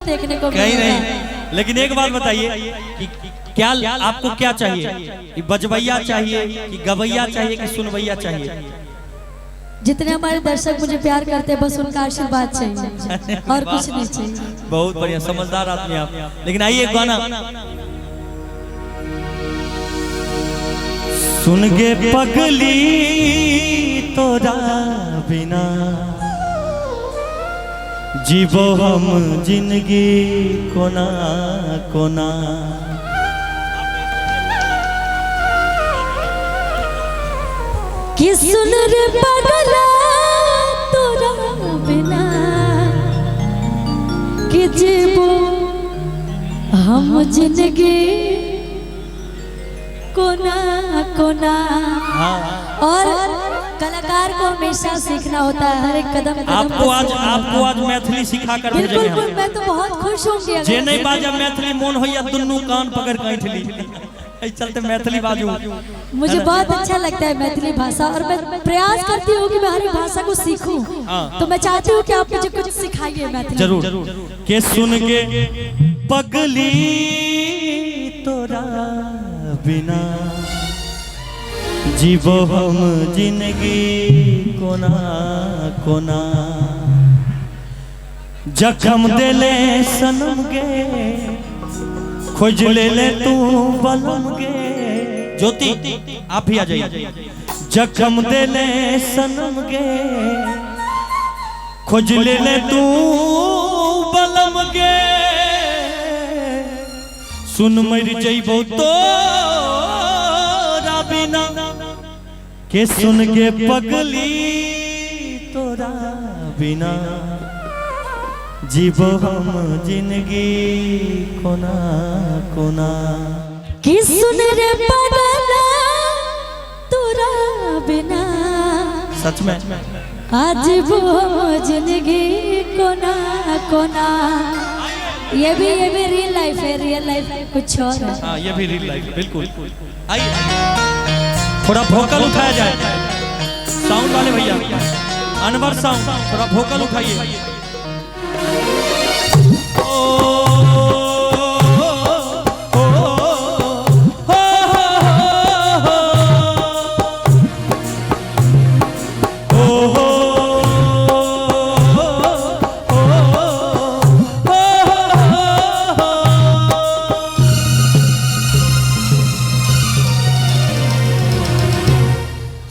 देखने को कहीं नहीं। लेकिन एक बात बताइए कि क्या आपको क्या चाहिए, बजवैया चाहिए कि गवैया चाहिए कि सुनवैया चाहिए? जितने हमारे दर्शक मुझे प्यार करते हैं बस उनका आशीर्वाद चाहिए और कुछ नहीं चाहिए। बहुत बढ़िया, समझदार आदमी आप। लेकिन आइए एक गाना सुन के पगली तोरा बिना जीवो हम जिंदगी कोना कोना। कि सुन रे पगला तोरा बिना कि जीवो हम जिंदगी कोना कोना। और कलाकार को हमेशा सीखना होता है हर एक कदम कदम। आपको आज मैथिली सिखा कर भेजेंगे। बिल्कुल, मैं तो बहुत खुश हूँ जे नहीं बाजा मैथिली मोन होइया दुन्नू कान पकड़ कैठली चलते मैथिली बाजू। मुझे बहुत अच्छा लगता है मैथिली भाषा और मैं प्रयास करती हूँ कि मैं हर भाषा को सीखूं। तो मैं चाहती हूँ कि आप मुझे कुछ सिखाइए मैथिली। जरूर। के सुन के पगली तोरा बिना जीवो हम जिंदगी कोना कोना। जखम देले सनम गे खोज ले तू बलम गे। ज्योति आप भी आ जाइए। जखम देले सनम गे खोज ले तू बलम गे। सुन मर जइबो तो बिना के सुन के पगली तोरा बिना जीवो हम जिंदगी कोना कोना। कि सुन रे पगला तोरा बिना सच में आज वो जिंदगी कोना कोना। ये भी रियल लाइफ है, रियल लाइफ कुछ और है। हाँ, ये भी रियल लाइफ बिल्कुल। आइए थोड़ा वोकल उठाया जाए। साउंड वाले भैया, अनवर साउंड, थोड़ा वोकल उठाइए।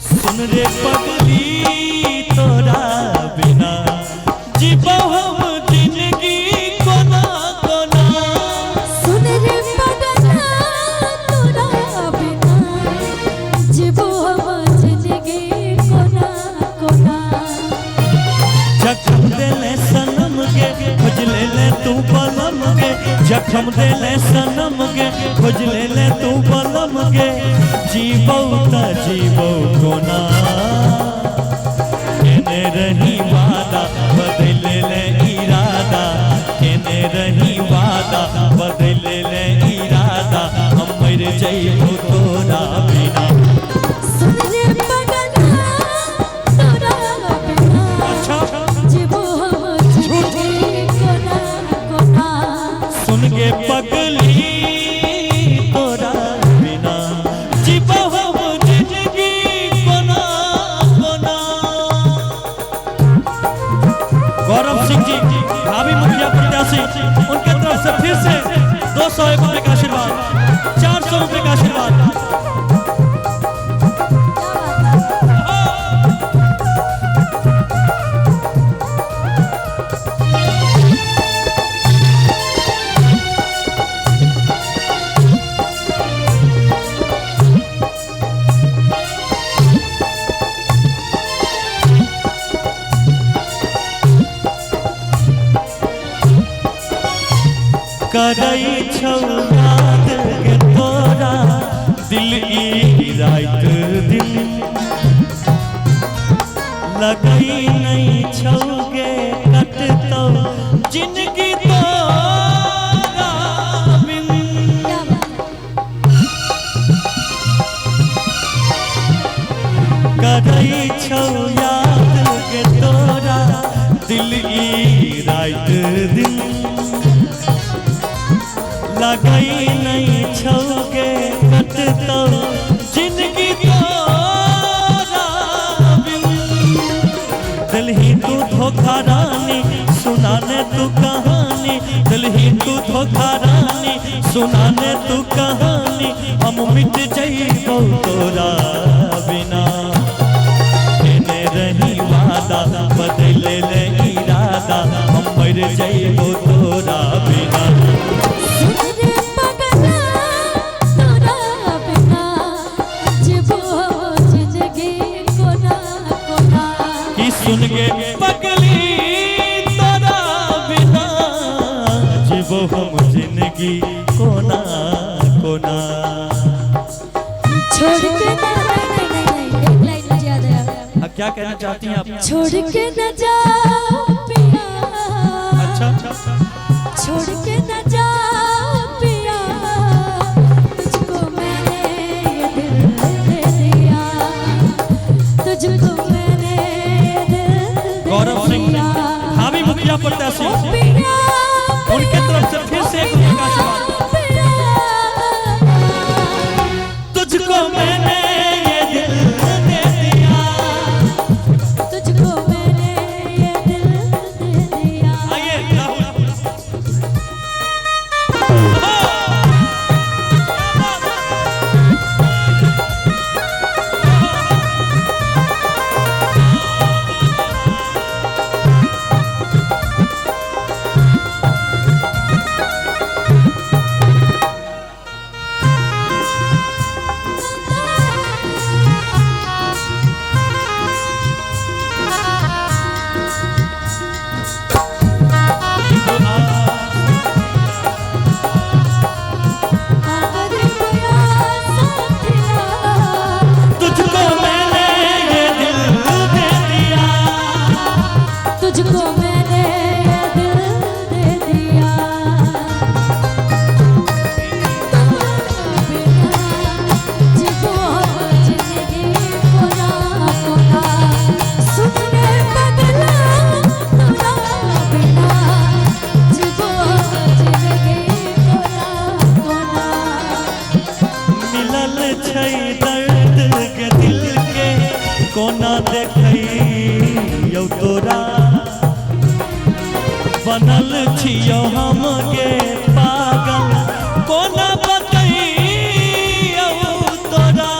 सुन रे पगली तोरा बिना जीवो हम जिंदगी कोना कोना। सुन रे पगला तोरा बिना जीवो हम जिंदगी कोना कोना। जखम देले सनम गे खोज ले तू बलम गे। जखम देले सनम गे खोज ले तू बलम गे। जीवो त जीवो कोना केने रही वादा बदल ले इरादा। केने रही वादा बदल ले इरादा। हम मर जइबो तोरा बिना। सुन रे पगला तोरा बिना जीवो हम जिंदगी कोना कोना। सुन के पगली तोरा बिना जीवो हम जिंदगी कोना कोना। गौरव सिंह जी भाभी मुखिया प्रत्याशी, उनके तरफ से फिर से 201 रुपए का आशीर्वाद, 400 रुपए का आशीर्वाद। करई छौ याद के तोरा दिल ई रात दिन। लगई नहीं छौगे कटतो जिंदगी तोरा बिन। करई छौ याद के तोरा दिल ई रात दिन। लगई नहीं छौगे कटतो जिंदगी तोरा बिन। दिल ही तू धोखा रानी सुनाने तू कहानी, दिल ही तू धोखा रानी सुनाने तू कहानी। हम मिट जइबो तोरा बिना, केने रही वादा बदल ले इरादा। हम मर जइबो तोरा बिना। सुन के पगली तोरा बिना जीवो हम जिंदगी कोना कोना। छोड़ के एक लाइन याद है। क्या कहना चाहती हैं आप? छोड़ के न जाओ पिया। अच्छा छोड़ के न जाओ पिया, तुझको मैंने ये दिल दे दिया, तुझको गौरव सिंह हावी मुखिया प्रत्याशी उनके तरफ से फिर से एक मौका सवाल। तुझको मैंने ये दिल दे दिया, तुझको मैंने ये दिल दे दिया। आइए कोना देखई यौ तोरा बनल छियो हम गे पागल। कोना बतई यौ तोरा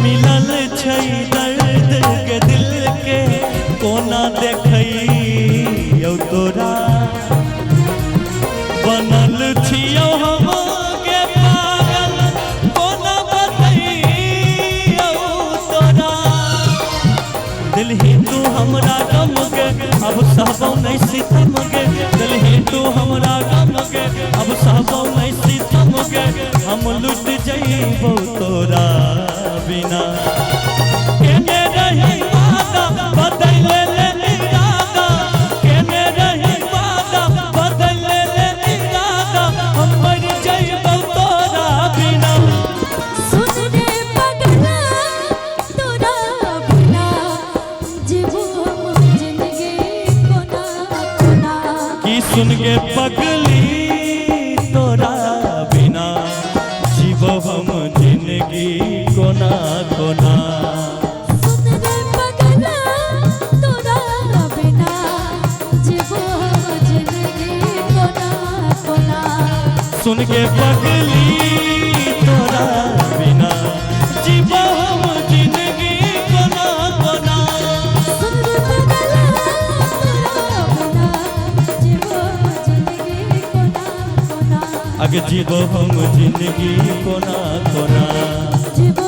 मिलल छै दर्द के दिल के। कोना देखई यौ तोरा बनल छियो हम दिल ही तू हमरा गम के अब सहबो नहीं सितम के। दिल ही तू हमरा गम के अब सहबो नहीं सितम के। हम लुट जइबो तोरा बिना, केने रही वादा बदल ले इरादा, केने रही वादा बदल ले इरादा। हम मर जइबो तोरा बिना। सुन के पगली तोरा बिना जीवो हम जिंदगी कोना कोना। सुन रे पगला तोरा बिना जीवो हम जिंदगी कोना कोना। सुन के पगली तोरा बिना जीवो हम जिंदगी कोना कोना। सुन रे पगला अगे जीवो हम जिंदगी कोना कोना। जीवो